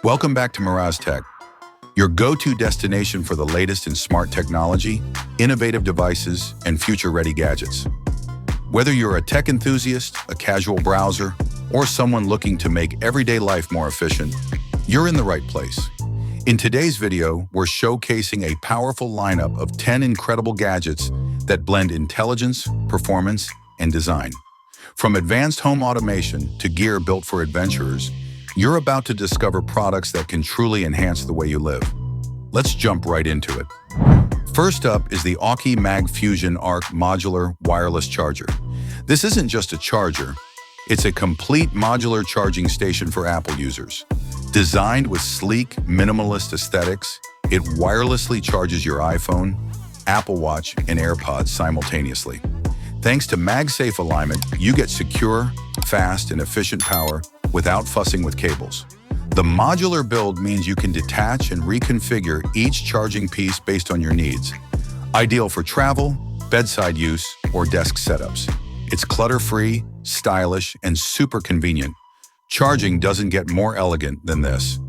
Welcome back to Miraz Tech, your go-to destination for the latest in smart technology, innovative devices, and future-ready gadgets. Whether you're a tech enthusiast, a casual browser, or someone looking to make everyday life more efficient, you're in the right place. In today's video, we're showcasing a powerful lineup of 10 incredible gadgets that blend intelligence, performance, and design. From advanced home automation to gear built for adventurers, you're about to discover products that can truly enhance the way you live. Let's jump right into it. First up is the AUKEY MagFusion Arc Modular Wireless Charger. This isn't just a charger, it's a complete modular charging station for Apple users. Designed with sleek, minimalist aesthetics, it wirelessly charges your iPhone, Apple Watch, and AirPods simultaneously. Thanks to MagSafe alignment, you get secure, fast, and efficient power without fussing with cables. The modular build means you can detach and reconfigure each charging piece based on your needs. Ideal for travel, bedside use, or desk setups. It's clutter-free, stylish, and super convenient. Charging doesn't get more elegant than this.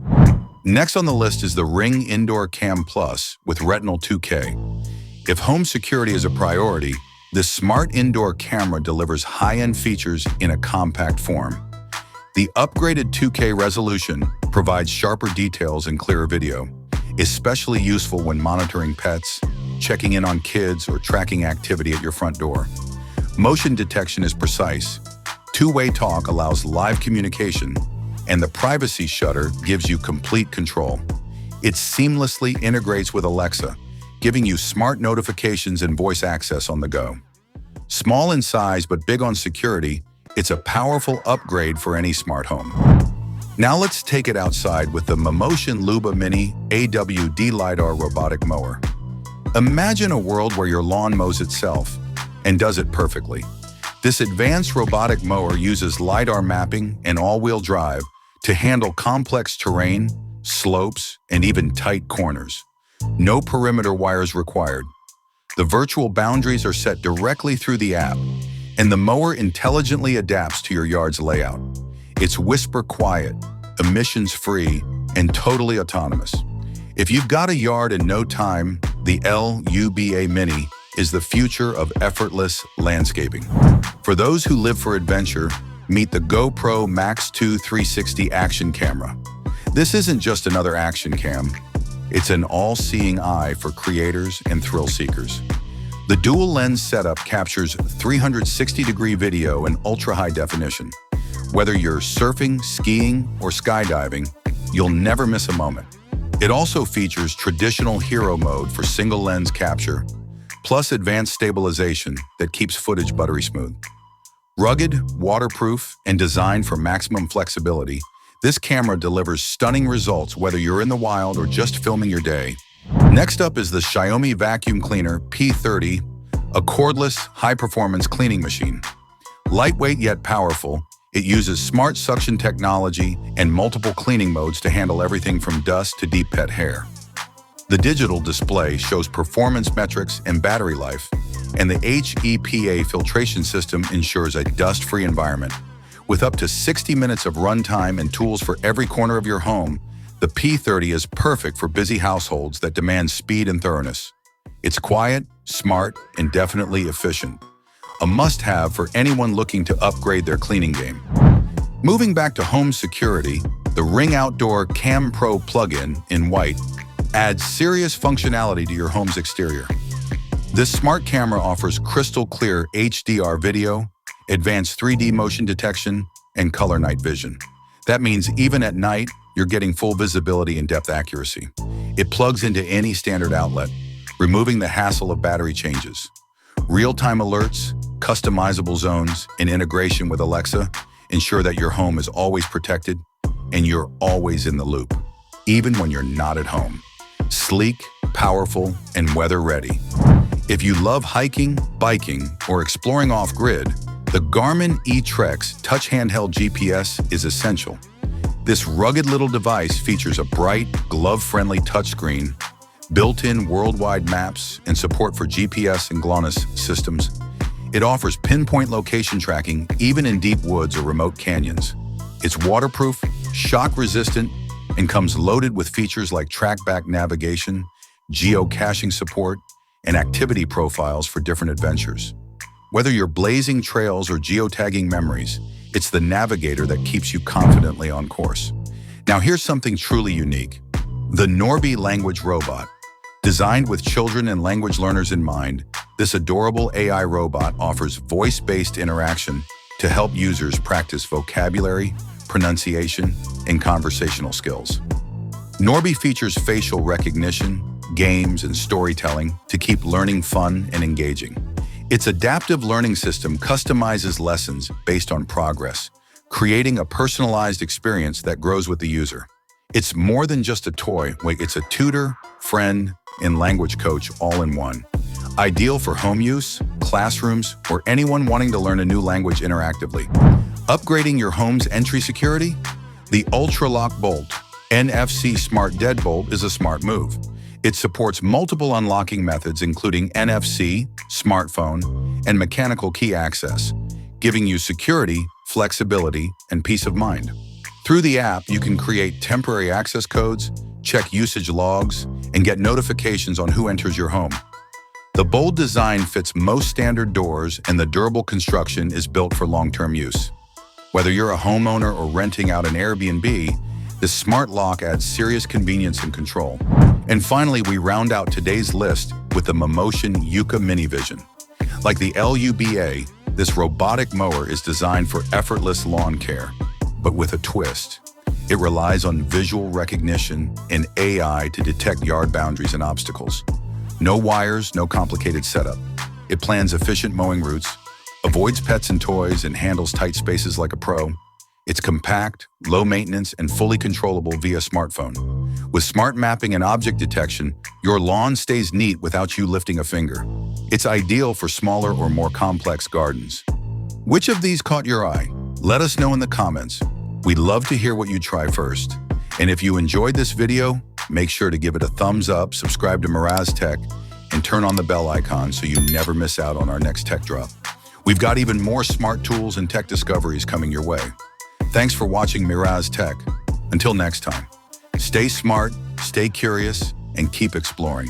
Next on the list is the Ring Indoor Cam Plus with Retinal 2K. If home security is a priority, this smart indoor camera delivers high-end features in a compact form. The upgraded 2K resolution provides sharper details and clearer video, especially useful when monitoring pets, checking in on kids, or tracking activity at your front door. Motion detection is precise. Two-way talk allows live communication, and the privacy shutter gives you complete control. It seamlessly integrates with Alexa, giving you smart notifications and voice access on the go. Small in size but big on security, it's a powerful upgrade for any smart home. Now let's take it outside with the MAMMOTION LUBA Mini AWD LiDAR robotic mower. Imagine a world where your lawn mows itself and does it perfectly. This advanced robotic mower uses LiDAR mapping and all-wheel drive to handle complex terrain, slopes, and even tight corners. No perimeter wires required. The virtual boundaries are set directly through the app, and the mower intelligently adapts to your yard's layout. It's whisper quiet, emissions-free, and totally autonomous. If you've got a yard in no time, the LUBA Mini is the future of effortless landscaping. For those who live for adventure, meet the GoPro MAX 2 360 action camera. This isn't just another action cam. It's an all-seeing eye for creators and thrill seekers. The dual lens setup captures 360-degree video in ultra-high definition. Whether you're surfing, skiing, or skydiving, you'll never miss a moment. It also features traditional hero mode for single lens capture, plus advanced stabilization that keeps footage buttery smooth. Rugged, waterproof, and designed for maximum flexibility, this camera delivers stunning results whether you're in the wild or just filming your day. Next up is the Xiaomi Vacuum Cleaner P30, a cordless, high-performance cleaning machine. Lightweight yet powerful, it uses smart suction technology and multiple cleaning modes to handle everything from dust to deep pet hair. The digital display shows performance metrics and battery life, and the HEPA filtration system ensures a dust-free environment. With up to 60 minutes of runtime and tools for every corner of your home, the P30 is perfect for busy households that demand speed and thoroughness. It's quiet, smart, and definitely efficient. A must-have for anyone looking to upgrade their cleaning game. Moving back to home security, the Ring Outdoor Cam Pro plug-in in white adds serious functionality to your home's exterior. This smart camera offers crystal clear HDR video, advanced 3D motion detection, and color night vision. That means even at night, you're getting full visibility and depth accuracy. It plugs into any standard outlet, removing the hassle of battery changes. Real-time alerts, customizable zones, and integration with Alexa ensure that your home is always protected and you're always in the loop, even when you're not at home. Sleek, powerful, and weather-ready. If you love hiking, biking, or exploring off-grid, the Garmin eTrex touch handheld GPS is essential. This rugged little device features a bright, glove-friendly touchscreen, built-in worldwide maps, and support for GPS and GLONASS systems. It offers pinpoint location tracking even in deep woods or remote canyons. It's waterproof, shock-resistant, and comes loaded with features like trackback navigation, geocaching support, and activity profiles for different adventures. Whether you're blazing trails or geotagging memories, it's the navigator that keeps you confidently on course. Now here's something truly unique. The Norby language robot. Designed with children and language learners in mind, this adorable AI robot offers voice-based interaction to help users practice vocabulary, pronunciation, and conversational skills. Norby features facial recognition, games, and storytelling to keep learning fun and engaging. Its adaptive learning system customizes lessons based on progress, creating a personalized experience that grows with the user. It's more than just a toy, it's a tutor, friend, and language coach all in one. Ideal for home use, classrooms, or anyone wanting to learn a new language interactively. Upgrading your home's entry security? The Ultra-Lock Bolt NFC Smart Deadbolt is a smart move. It supports multiple unlocking methods including NFC, smartphone, and mechanical key access, giving you security, flexibility, and peace of mind. Through the app, you can create temporary access codes, check usage logs, and get notifications on who enters your home. The bold design fits most standard doors, and the durable construction is built for long-term use. Whether you're a homeowner or renting out an Airbnb, this smart lock adds serious convenience and control. And finally, we round out today's list with the MAMMOTION AUKEY Mini Vision. Like the LUBA, this robotic mower is designed for effortless lawn care, but with a twist. It relies on visual recognition and AI to detect yard boundaries and obstacles. No wires, no complicated setup. It plans efficient mowing routes, avoids pets and toys, and handles tight spaces like a pro. It's compact, low maintenance, and fully controllable via smartphone. With smart mapping and object detection, your lawn stays neat without you lifting a finger. It's ideal for smaller or more complex gardens. Which of these caught your eye? Let us know in the comments. We'd love to hear what you try first. And if you enjoyed this video, make sure to give it a thumbs up, subscribe to Miraz Tech, and turn on the bell icon so you never miss out on our next tech drop. We've got even more smart tools and tech discoveries coming your way. Thanks for watching Miraz Tech. Until next time, stay smart, stay curious, and keep exploring.